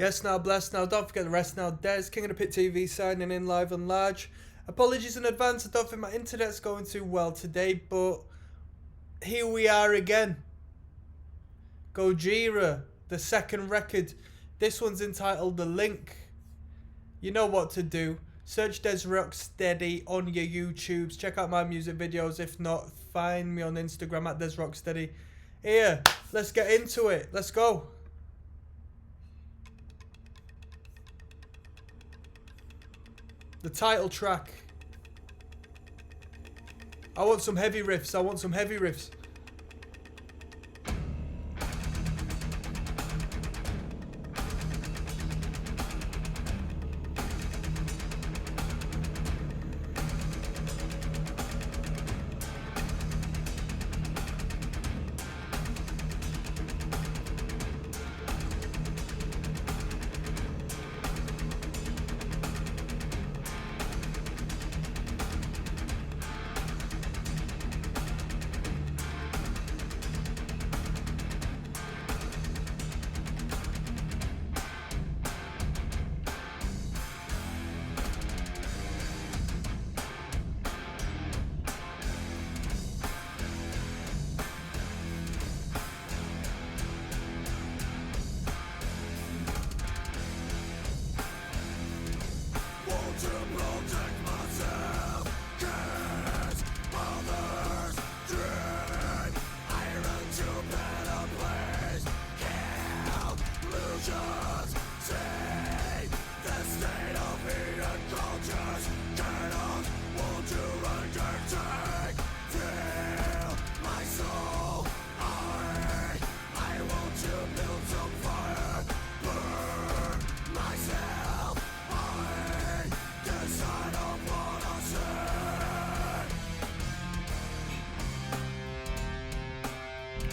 Yes, now, blessed now. Don't forget the rest now. Des, King of the Pit TV, signing in live and large. Apologies in advance. I don't think my internet's going too well today, but here we are again. Gojira, the second record. This one's entitled The Link. You know what to do. Search Des Rocksteady on your YouTubes. Check out my music videos. If not, find me on Instagram at Des Rocksteady. Here, let's get into it. Let's go. The title track. I want some heavy riffs. I want some heavy riffs.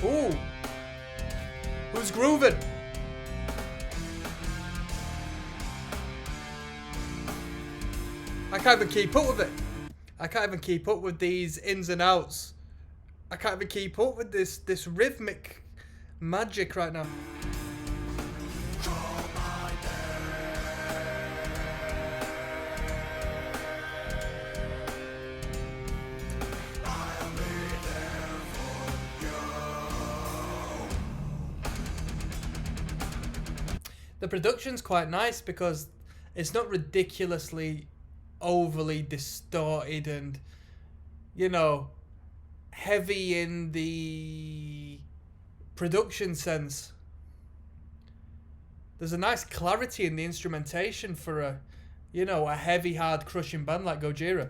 Ooh, who's grooving? I can't even keep up with it. I can't even keep up with these ins and outs. I can't even keep up with this rhythmic magic right now. The production's quite nice because it's not ridiculously overly distorted and, you know, heavy in the production sense. There's a nice clarity in the instrumentation for a, you know, a heavy, hard, crushing band like Gojira.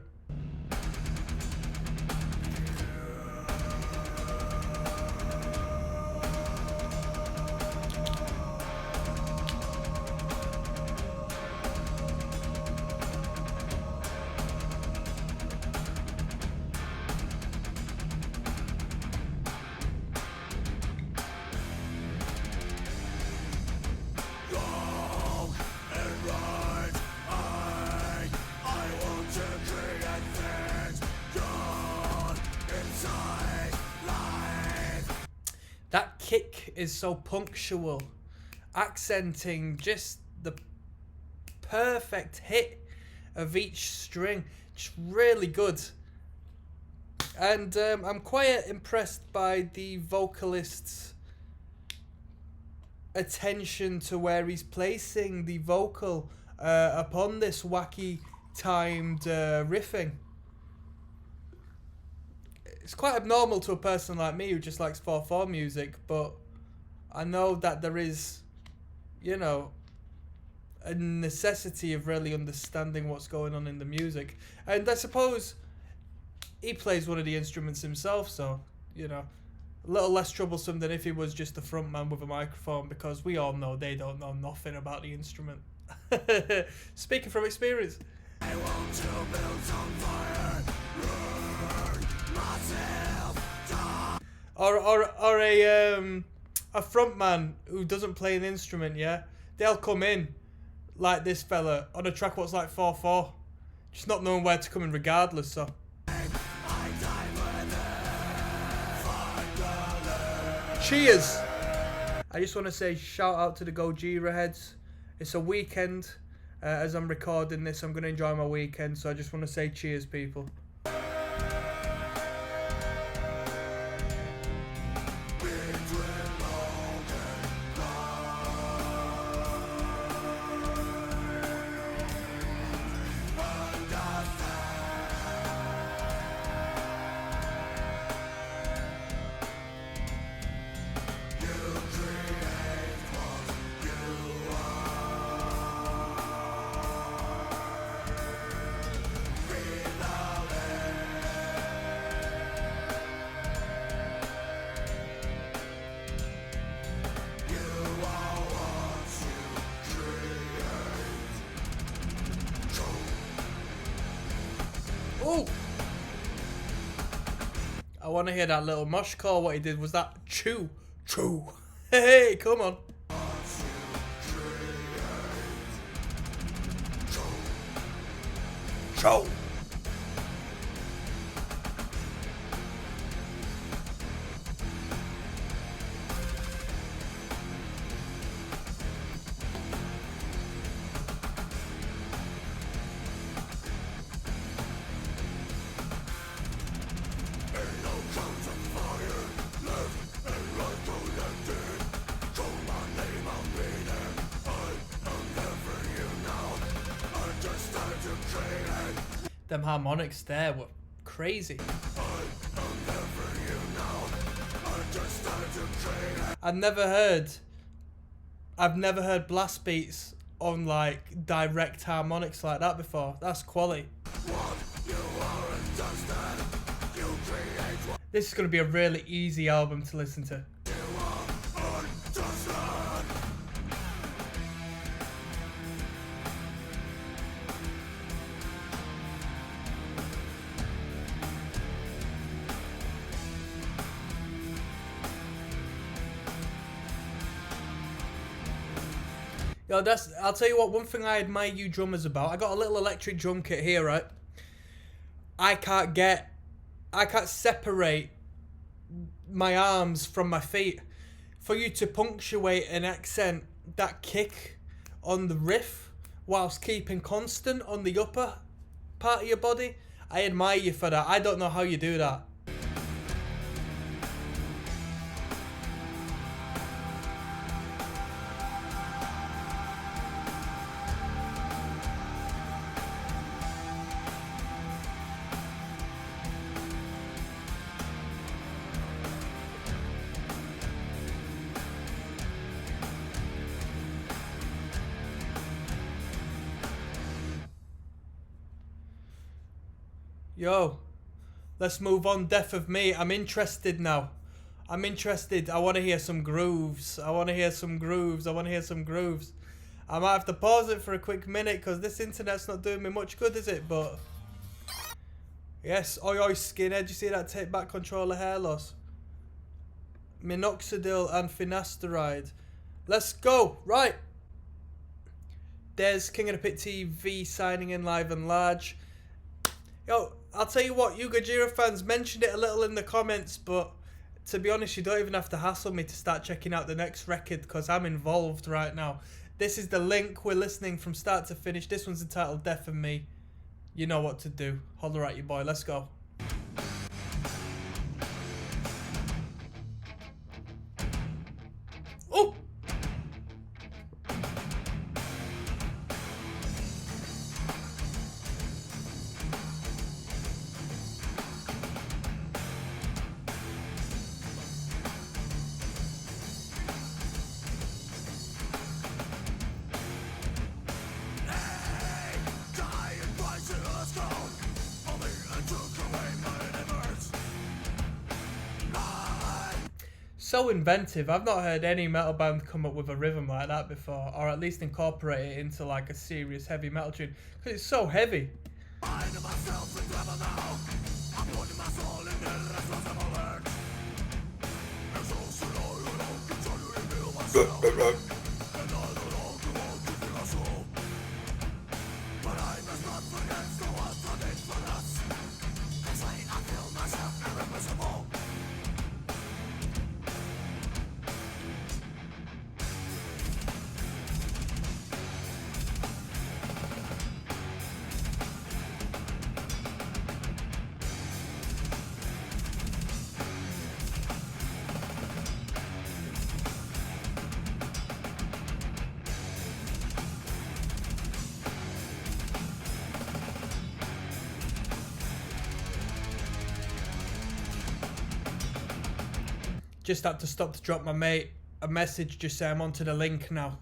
That kick is so punctual, accenting just the perfect hit of each string. Just really good. And I'm quite impressed by the vocalist's attention to where he's placing the vocal upon this wacky timed riffing. It's quite abnormal to a person like me who just likes 4/4 music, but I know that there is, you know, a necessity of really understanding what's going on in the music. And I suppose he plays one of the instruments himself, so, you know, a little less troublesome than if he was just a front man with a microphone, because we all know they don't know nothing about the instrument. Speaking from experience. I want to build some fire. Or a front man who doesn't play an instrument, yeah? They'll come in like this fella on a track what's like 4/4, just not knowing where to come in regardless, so. Cheers! I just want to say shout out to the Gojira heads. It's a weekend. As I'm recording this, I'm going to enjoy my weekend, so I just want to say cheers, people. Oh! I want to hear that little mosh call. What he did was that chew. Chew. Hey, come on. Chew. Them harmonics there were crazy. I've never heard blast beats on like direct harmonics like that before. That's quality. This is going to be a really easy album to listen to. Yo, I'll tell you what, one thing I admire you drummers about, I got a little electric drum kit here, right? I can't separate my arms from my feet. For you to punctuate and accent that kick on the riff whilst keeping constant on the upper part of your body, I admire you for that. I don't know how you do that. Yo, let's move on. Death of Me. I'm interested now. I'm interested. I want to hear some grooves. I might have to pause it for a quick minute because this internet's not doing me much good, is it? But yes, oi oi skinhead. You see that take back control of hair loss? Minoxidil and finasteride. Let's go. Right. There's King of the Pit TV signing in live and large. Yo, I'll tell you what, you Gojira fans mentioned it a little in the comments, but to be honest, you don't even have to hassle me to start checking out the next record because I'm involved right now. This is the link. We're listening from start to finish. This one's entitled Death of Me. You know what to do. Holler at your boy. Let's go. Oh! So inventive. I've not heard any metal band come up with a rhythm like that before, or at least incorporate it into like a serious heavy metal tune, because it's so heavy. Just had to stop to drop my mate a message, just say I'm onto the link now.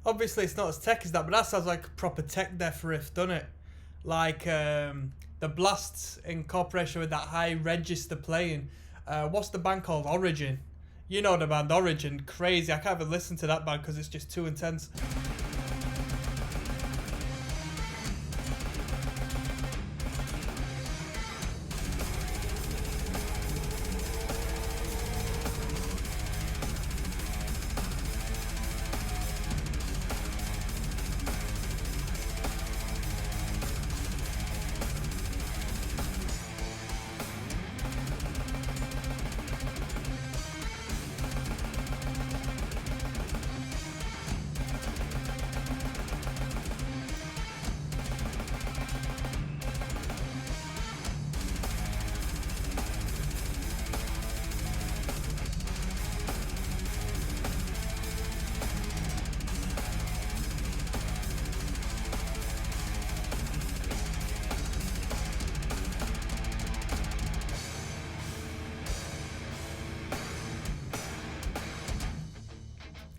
Obviously it's not as tech as that, but that sounds like a proper tech death riff, doesn't it? Like the blasts in cooperation with that high register playing. What's the band called? Origin. You know the band Origin. Crazy. I can't even listen to that band because it's just too intense.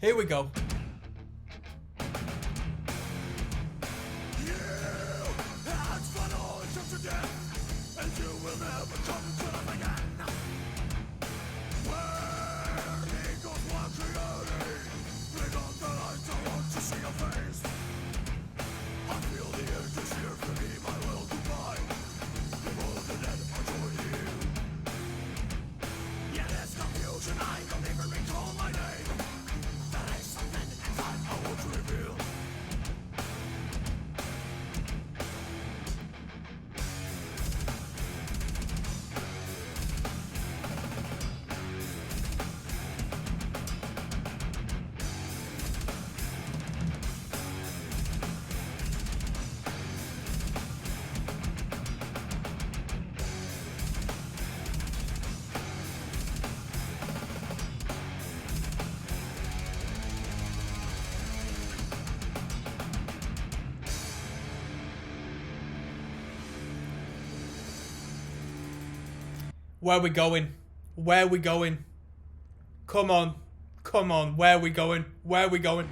Here we go. Where we going? Where we going? Come on. Come on. Where we going? Where we going?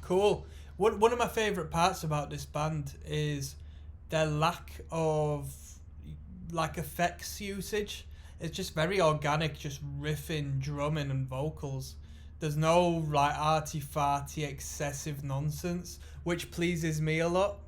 Cool. One of my favourite parts about this band is their lack of like effects usage. It's just very organic, just riffing, drumming and vocals. There's no like arty-farty excessive nonsense, which pleases me a lot.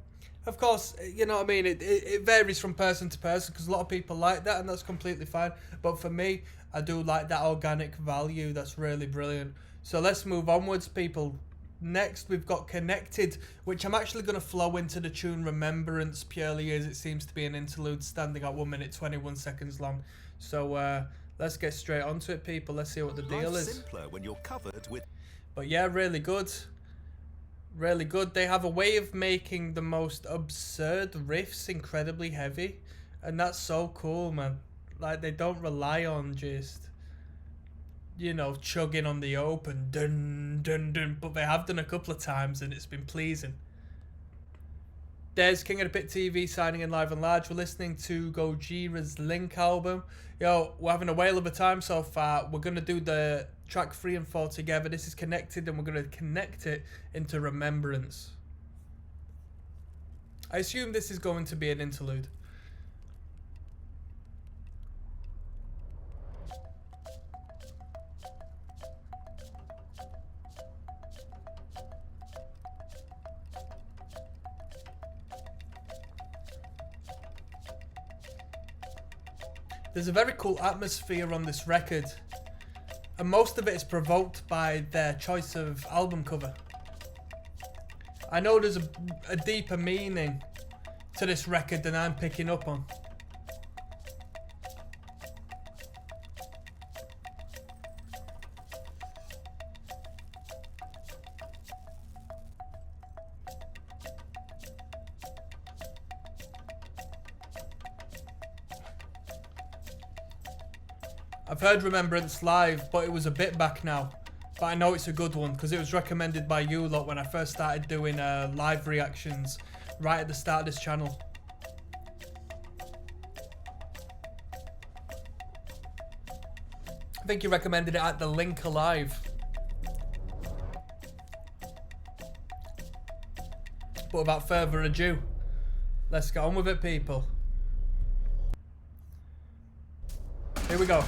Of course, you know what I mean, it varies from person to person, because a lot of people like that, and that's completely fine. But for me, I do like that organic value. That's really brilliant. So let's move onwards, people. Next, we've got Connected, which I'm actually going to flow into the tune Remembrance, purely as it seems to be an interlude standing at 1 minute 21 seconds long. So let's get straight onto it, people. Let's see what the deal is. Simpler when you're covered with... But yeah, really good. Really good. They have a way of making the most absurd riffs incredibly heavy. And that's so cool, man. Like, they don't rely on just, you know, chugging on the open, dun dun dun, but they have done a couple of times and it's been pleasing. There's King of the Pit TV signing in live and large. We're listening to Gojira's Link album. Yo, we're having a whale of a time so far. We're going to do the track 3 and 4 together. This is Connected, and we're going to connect it into Remembrance. I assume this is going to be an interlude. There's a very cool atmosphere on this record, and most of it is provoked by their choice of album cover. I know there's a deeper meaning to this record than I'm picking up on. I've heard Remembrance live, but it was a bit back now. But I know it's a good one, because it was recommended by you lot when I first started doing live reactions right at the start of this channel. I think you recommended it at the Link Alive. But without further ado, let's get on with it, people. Here we go.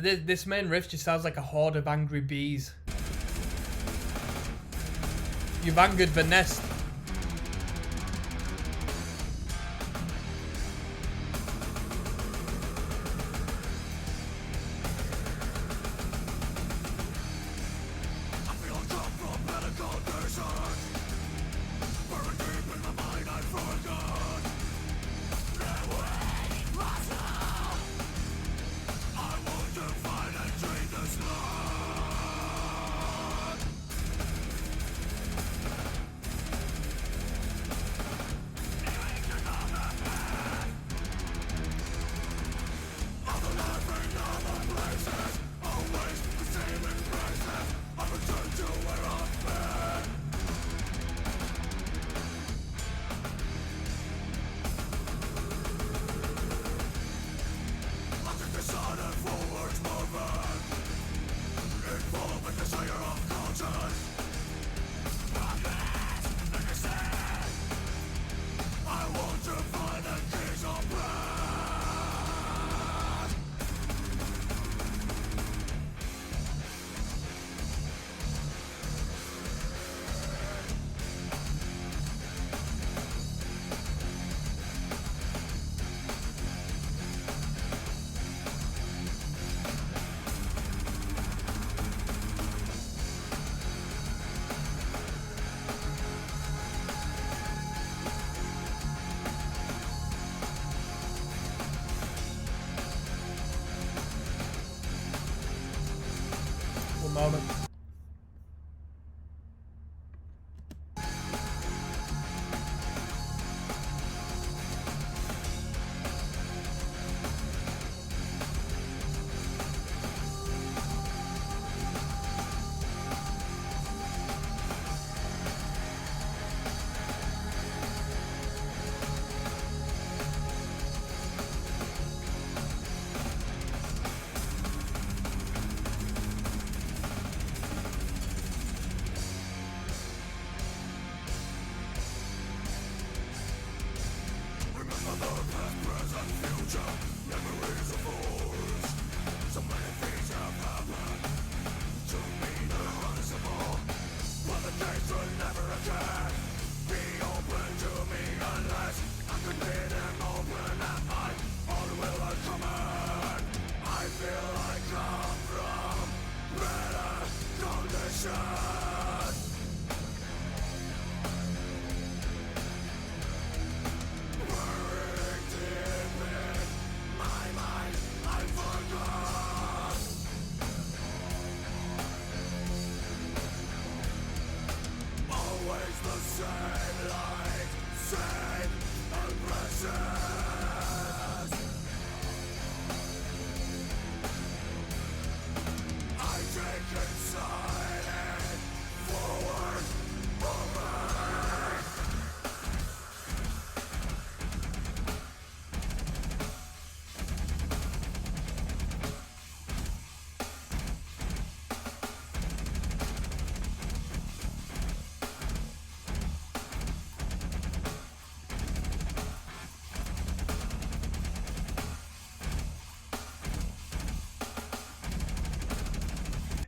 This main riff just sounds like a horde of angry bees. You've angered the nest. Moment.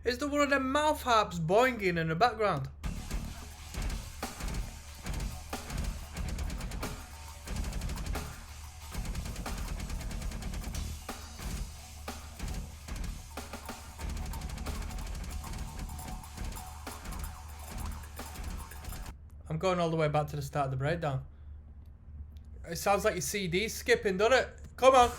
Is there one of them mouth harps boinging in the background? I'm going all the way back to the start of the breakdown. It sounds like your CD's skipping, doesn't it? Come on.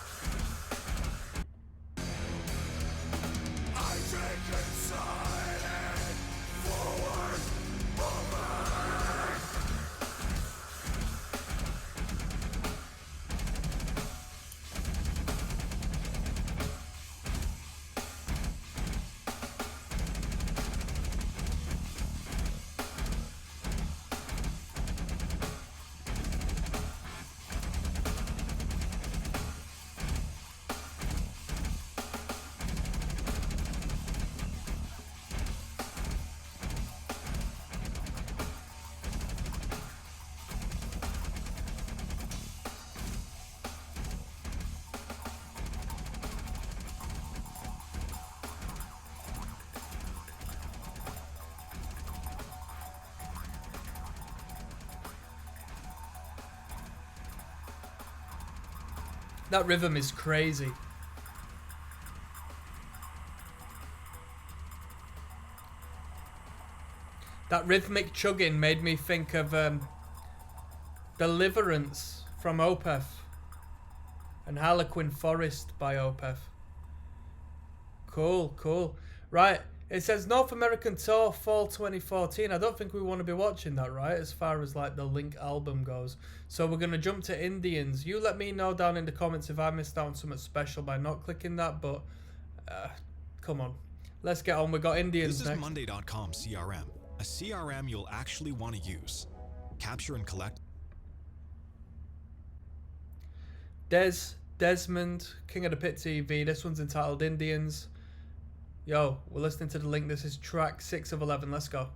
That rhythm is crazy. That rhythmic chugging made me think of Deliverance from Opeth and Harlequin Forest by Opeth. Cool, cool. Right, it says North American Tour Fall 2014. I don't think we want to be watching that, right, as far as like the Link album goes. So we're going to jump to Indians. You let me know down in the comments if I missed out on something special by not clicking that, but come on. Let's get on. We got Indians next. This is Monday.com CRM. A CRM you'll actually want to use. Capture and collect. Desmond, King of the Pit TV. This one's entitled Indians. Yo, we're listening to the Link. This is track 6 of 11. Let's go.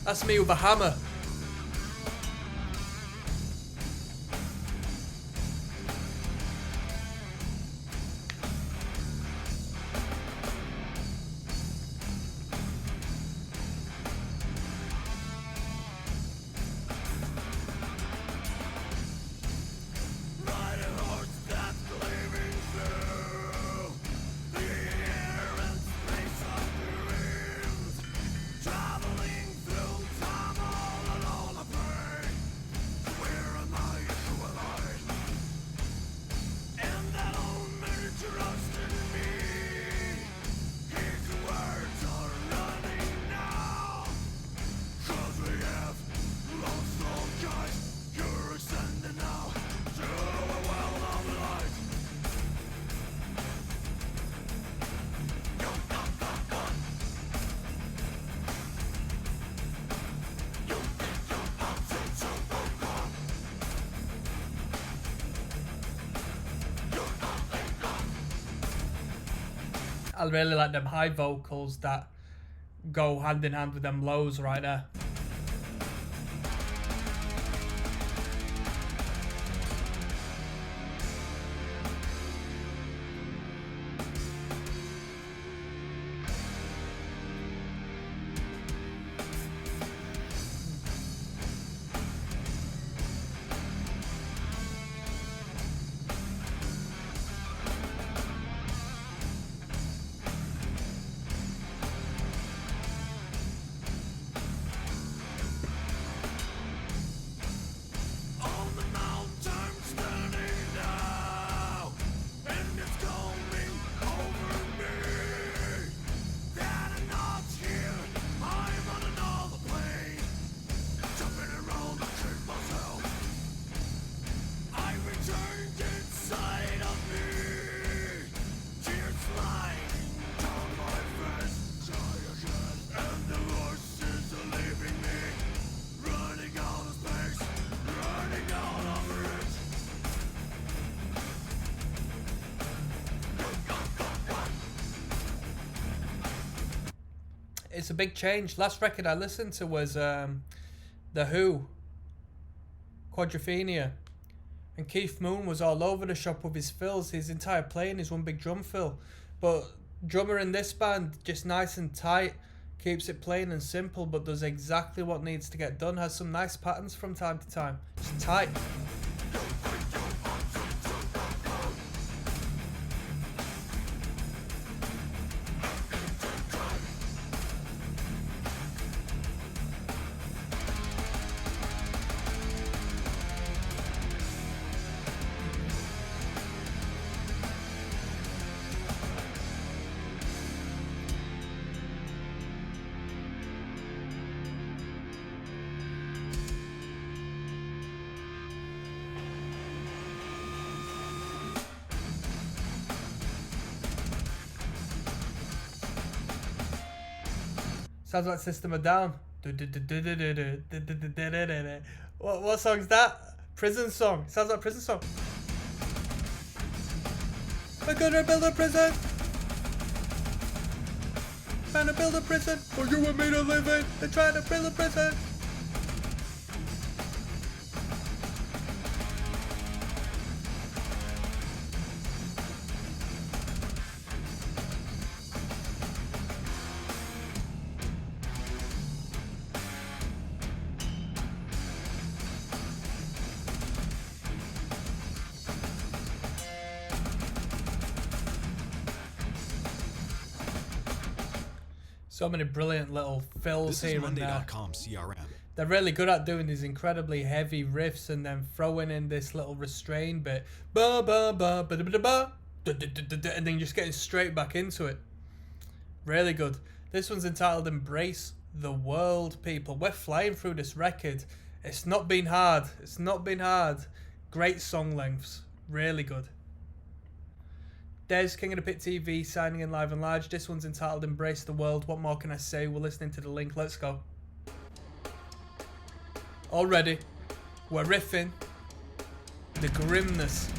That's me with a hammer. I really like them high vocals that go hand in hand with them lows right there. It's a big change. Last record I listened to was The Who, Quadrophenia. And Keith Moon was all over the shop with his fills. His entire playing is one big drum fill. But drummer in this band, just nice and tight, keeps it plain and simple, but does exactly what needs to get done. Has some nice patterns from time to time. Just tight. Sounds like System of a Down. What song's that? Prison song. Sounds like a prison song. We're gonna build a prison. Trying to build a prison for you and me to live in. They're trying to build a prison. So many brilliant little fills here and there. Monday.com CRM. They're really good at doing these incredibly heavy riffs and then throwing in this little restrain bit. Ba ba ba ba da ba da da, and then just getting straight back into it. Really good. This one's entitled Embrace the World, people. We're flying through this record. It's not been hard. It's not been hard. Great song lengths. Really good. Des, King of the Pit TV, signing in live and large. This one's entitled Embrace the World. What more can I say? We're listening to the link. Let's go. Already, we're riffing the grimness.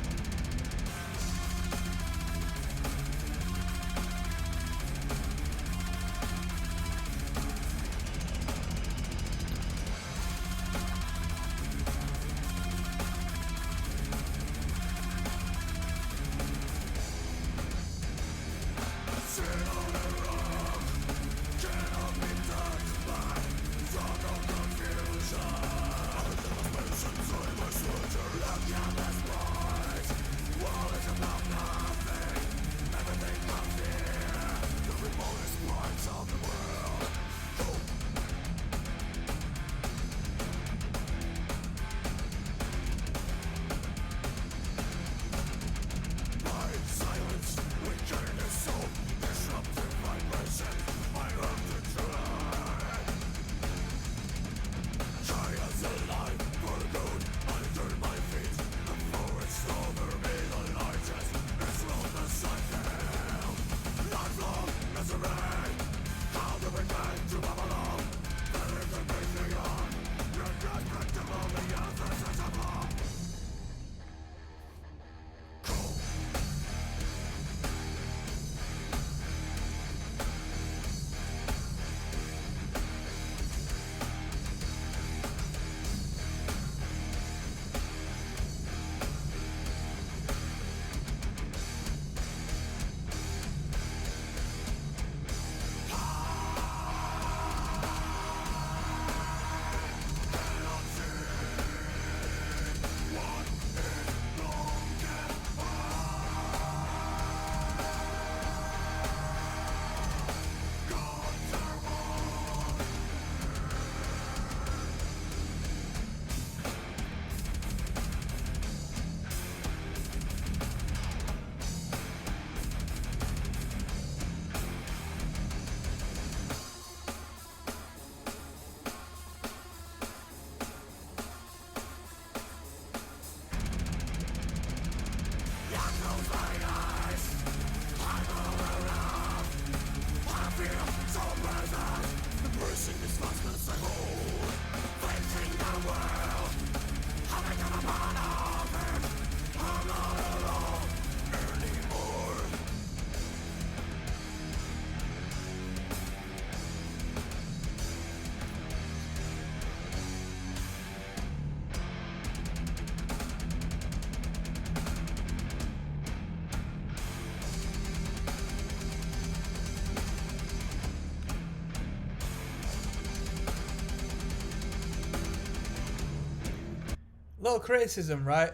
Little criticism, right?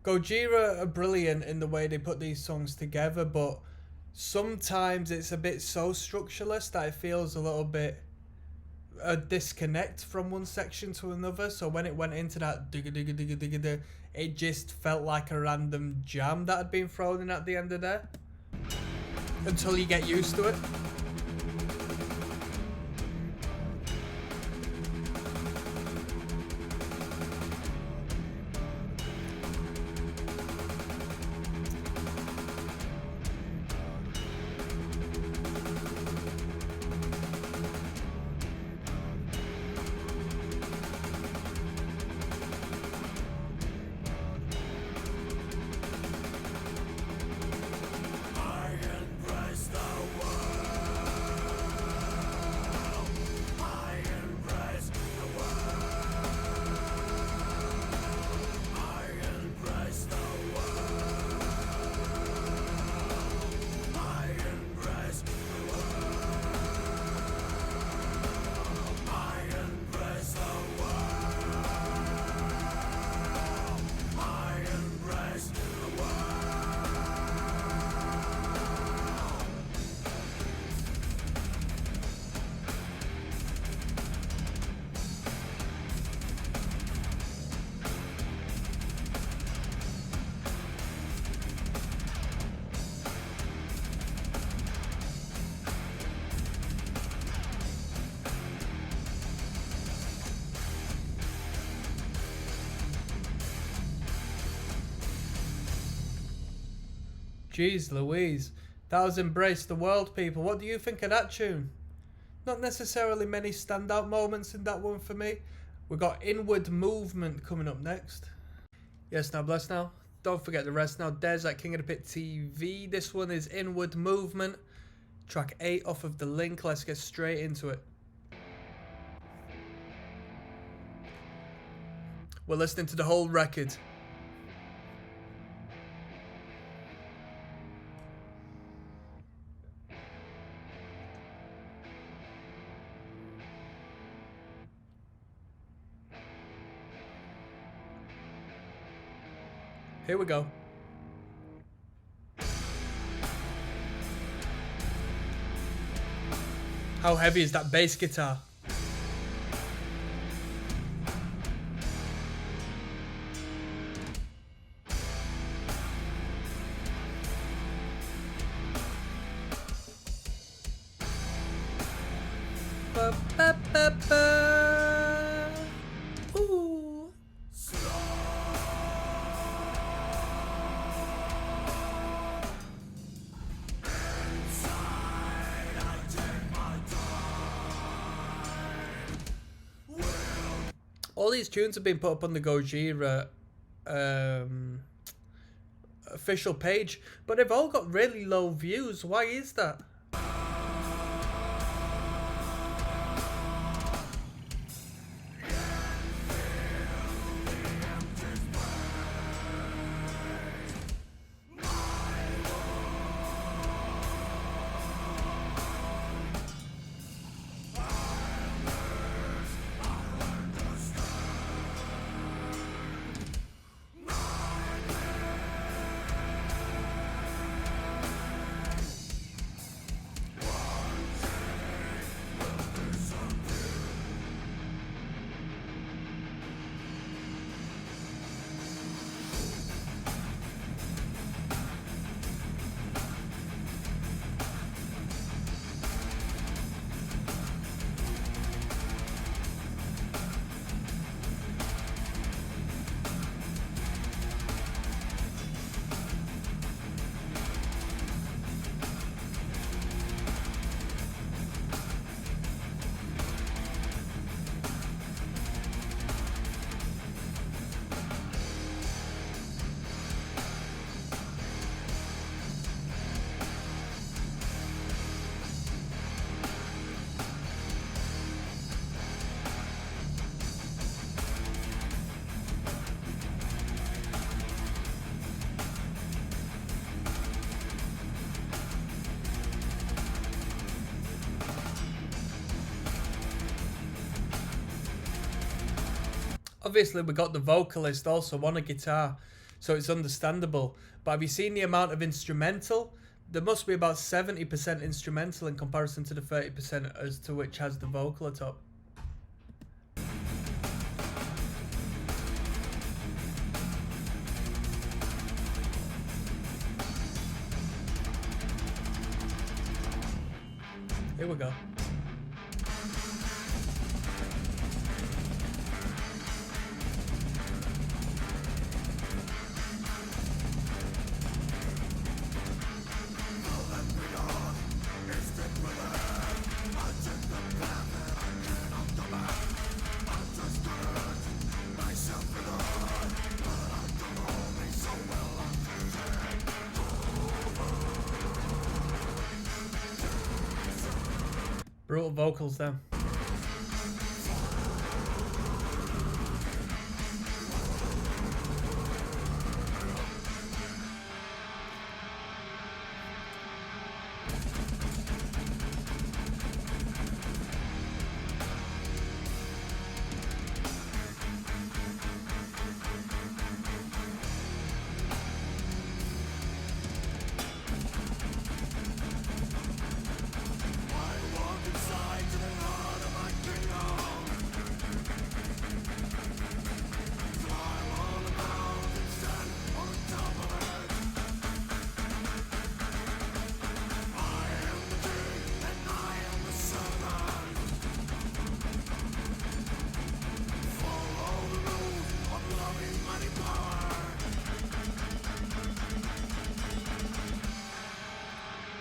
Gojira are brilliant in the way they put these songs together, but sometimes it's a bit so structureless that it feels a little bit a disconnect from one section to another. So when it went into that digga digga digga digga digga, it just felt like a random jam that had been thrown in at the end of there. Until you get used to it. Jeez Louise, that was Embrace the World, people. What do you think of that tune? Not necessarily many standout moments in that one for me. We got Inward Movement coming up next. Yes, now bless now. Don't forget the rest now. Des at King of the Pit TV. This one is Inward Movement. Track 8 off of the link. Let's get straight into it. We're listening to the whole record. Here we go. How heavy is that bass guitar? Ba, ba, ba, ba. Ooh. All these tunes have been put up on the Gojira official page, but they've all got really low views. Why is that? Obviously, we got the vocalist also on a guitar, so it's understandable. But have you seen the amount of instrumental? There must be about 70% instrumental in comparison to the 30% as to which has the vocal atop. Here we go. Brutal vocals then.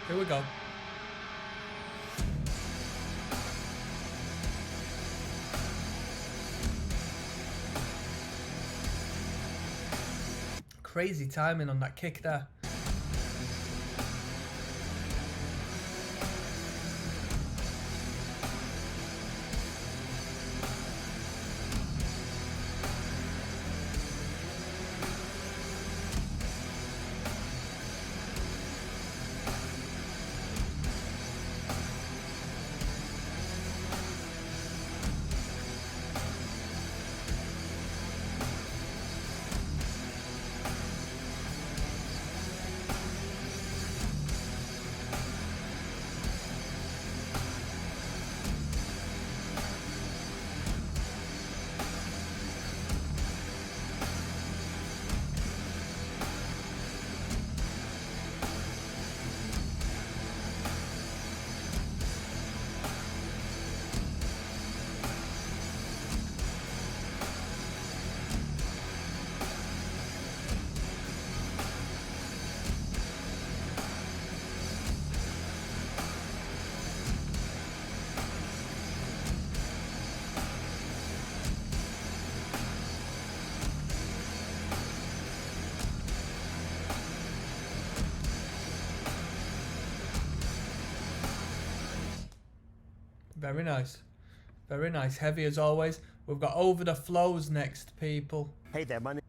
Here we go. Crazy timing on that kick there. Very nice. Very nice. Heavy as always. We've got Over the Flows next, people. Hey there, my name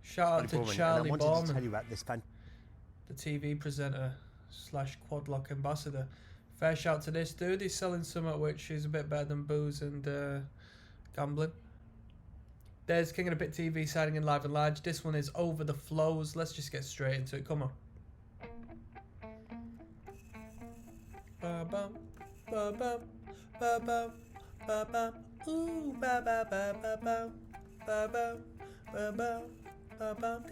Shout out to Charlie and I wanted to tell Borman, you about this the TV presenter / Quadlock ambassador. Fair shout to this dude. He's selling something which is a bit better than booze and gambling. There's King of the Pit TV signing in live and large. This one is Over the Flows. Let's just get straight into it. Come on. Ba-bum, ba-bum, ba-bum, ba-bum. Ooh, ba-ba-ba-ba-bum, ba-bum, ba-bum, ba-bum, ba-bum,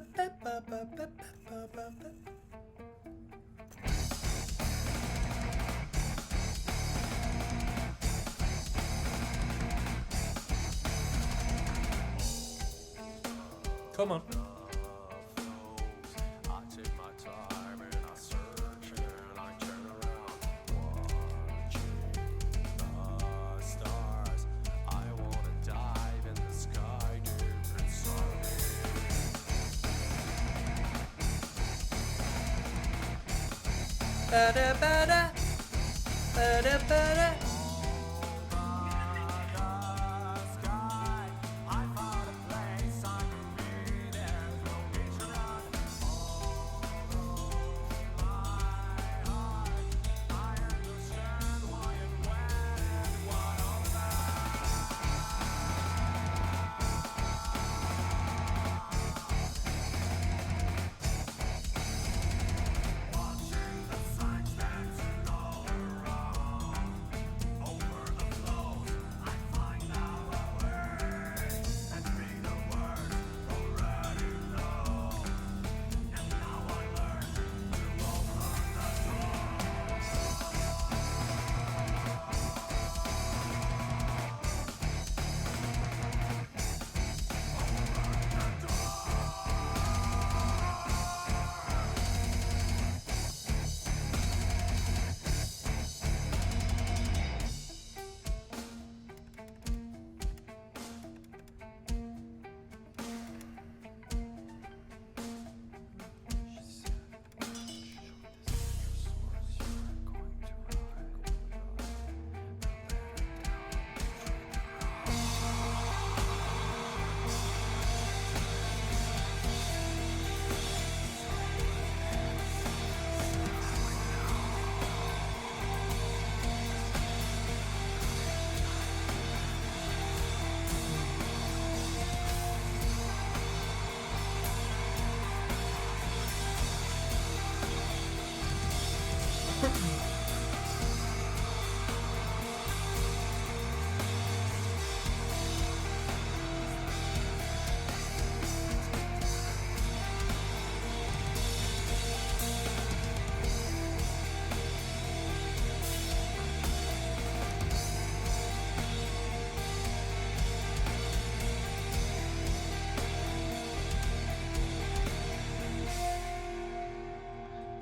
ba-ba-ba-ba-ba-ba-ba. Come on. Ba-da, ba-da, ba-da, ba-da.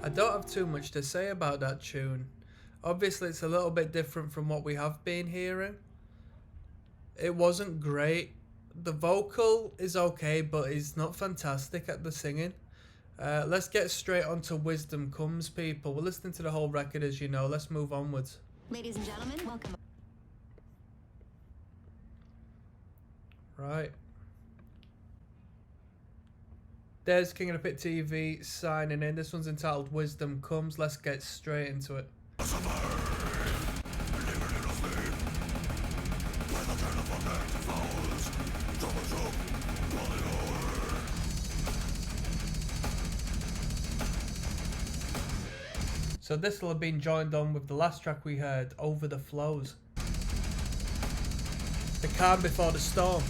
I don't have too much to say about that tune. Obviously, it's a little bit different from what we have been hearing. It wasn't great. The vocal is okay, but it's not fantastic at the singing. Let's get straight on to Wisdom Comes, people. We're listening to the whole record, as you know. Let's move onwards. Ladies and gentlemen, welcome. Right. There's King of the Pit TV signing in. This one's entitled Wisdom Comes. Let's get straight into it. So this will have been joined on with the last track we heard, Over the Flows. The calm before the storm.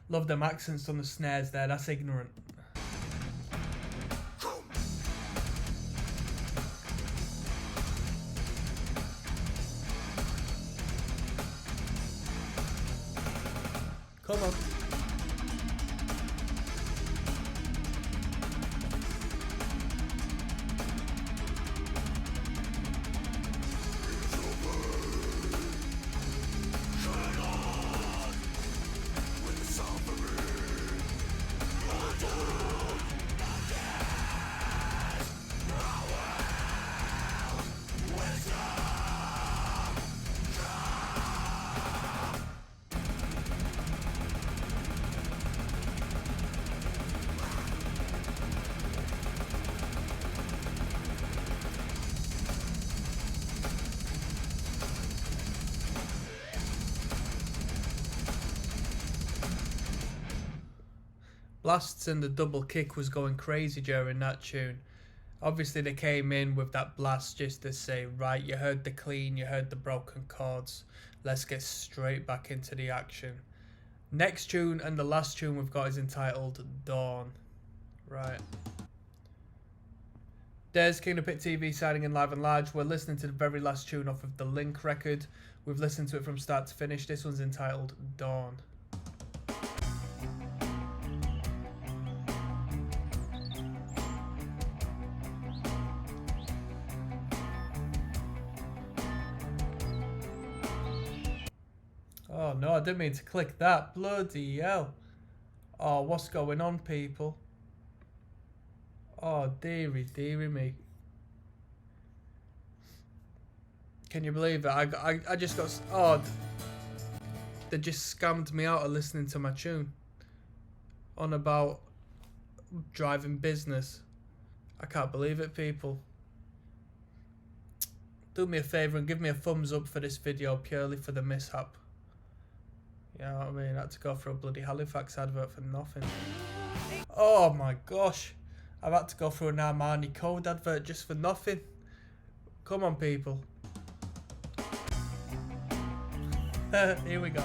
Love them accents on the snares there, that's ignorant. Come on. Blasts and the double kick was going crazy during that tune. Obviously they came in with that blast just to say, right, you heard the clean, you heard the broken chords, let's get straight back into the action. Next tune and the last tune we've got is entitled Dawn. Right. There's King of Pit TV signing in live and large. We're listening to the very last tune off of the Link record. We've listened to it from start to finish. This one's entitled Dawn. Oh no, I didn't mean to click that. Bloody hell. Oh, what's going on, people? Oh, dearie me. Can you believe it? I just got... Oh, they just scammed me out of listening to my tune. On about driving business. I can't believe it, people. Do me a favour and give me a thumbs up for this video purely for the mishap. You know what I mean? I had to go for a bloody Halifax advert for nothing. Oh my gosh. I've had to go through an Armani Code advert just for nothing. Come on, people. Here we go.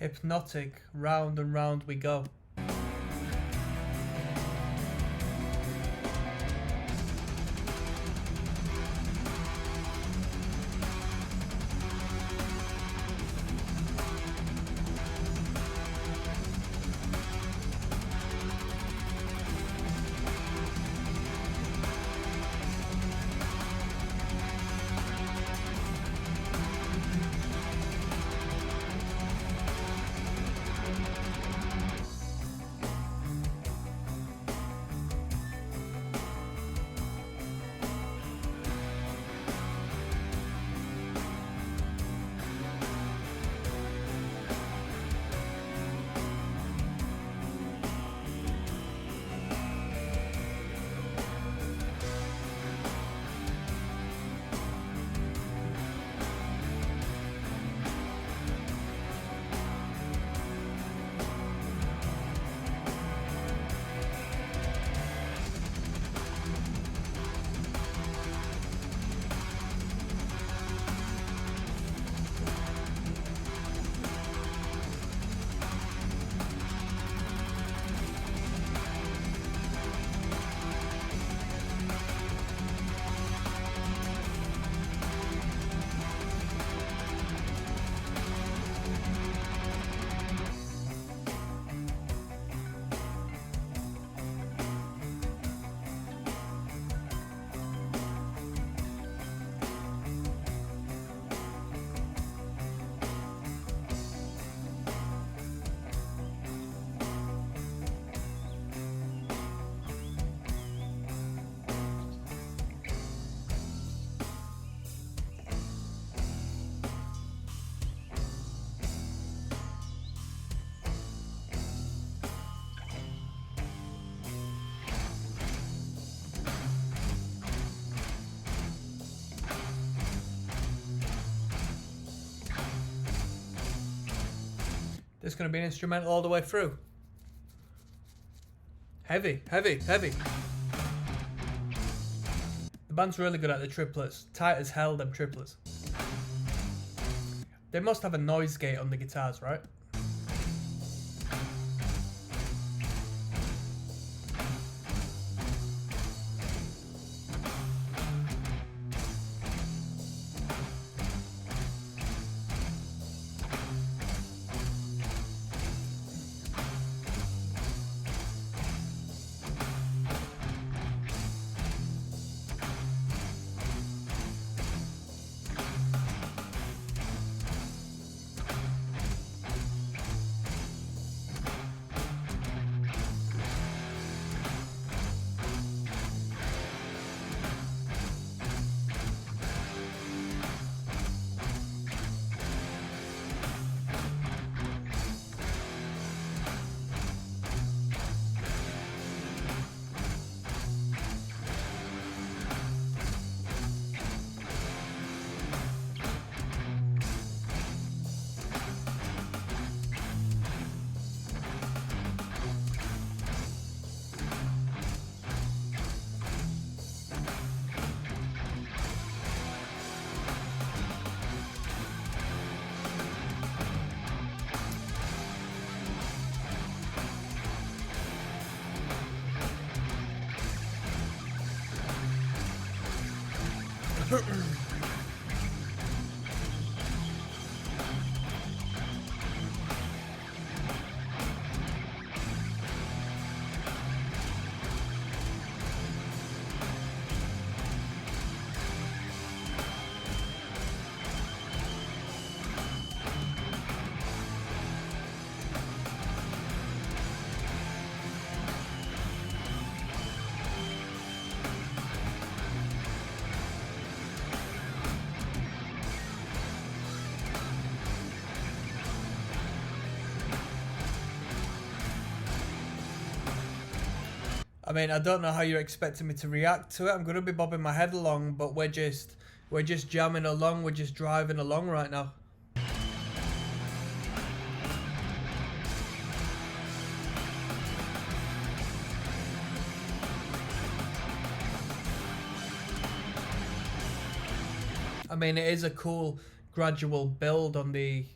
Hypnotic, round and round we go. This is going to be an instrumental all the way through. Heavy, heavy, heavy. The band's really good at the triplets. Tight as hell, them triplets. They must have a noise gate on the guitars, right? I mean, I don't know how you're expecting me to react to it. I'm going to be bobbing my head along, but we're just jamming along. We're just driving along right now. I mean, it is a cool gradual build on the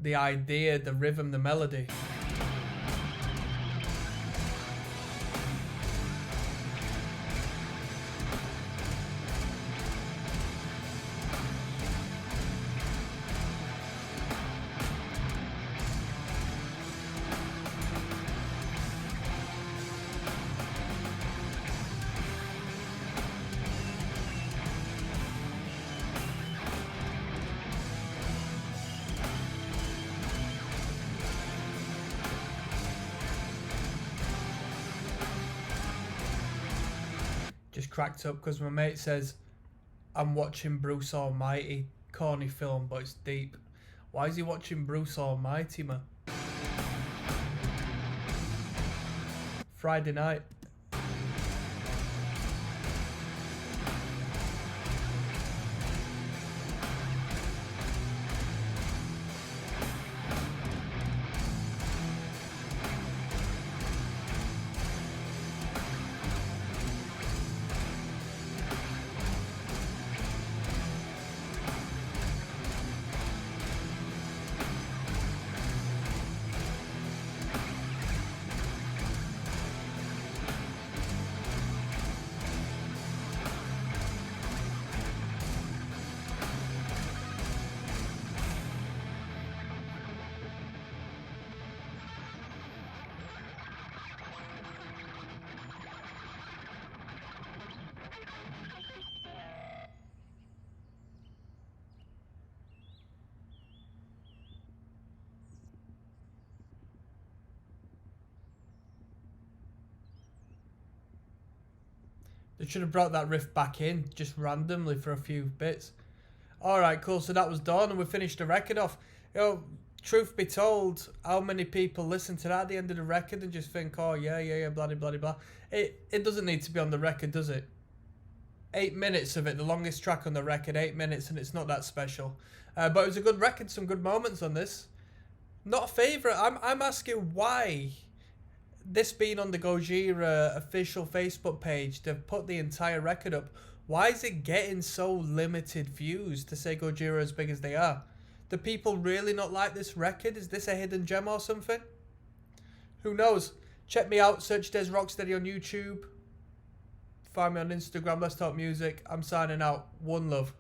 the idea, the rhythm, the melody. Just cracked up because my mate says I'm watching Bruce Almighty. Corny film, but it's deep. Why is he watching Bruce Almighty, man? Friday night. They should have brought that riff back in, just randomly for a few bits. Alright, cool, so that was done and we finished the record off. Truth be told, how many people listen to that at the end of the record and just think, oh yeah, blah, blah, blah, blah. It doesn't need to be on the record, does it? 8 minutes of it, the longest track on the record, 8 minutes, and it's not that special. But it was a good record, some good moments on this. Not a favourite. I'm asking why, this being on the Gojira official Facebook page, they've put the entire record up. Why is it getting so limited views to say Gojira as big as they are? Do people really not like this record? Is this a hidden gem or something? Who knows? Check me out, search Des Rocksteady on YouTube. Find me on Instagram, Let's Talk Music. I'm signing out. One love.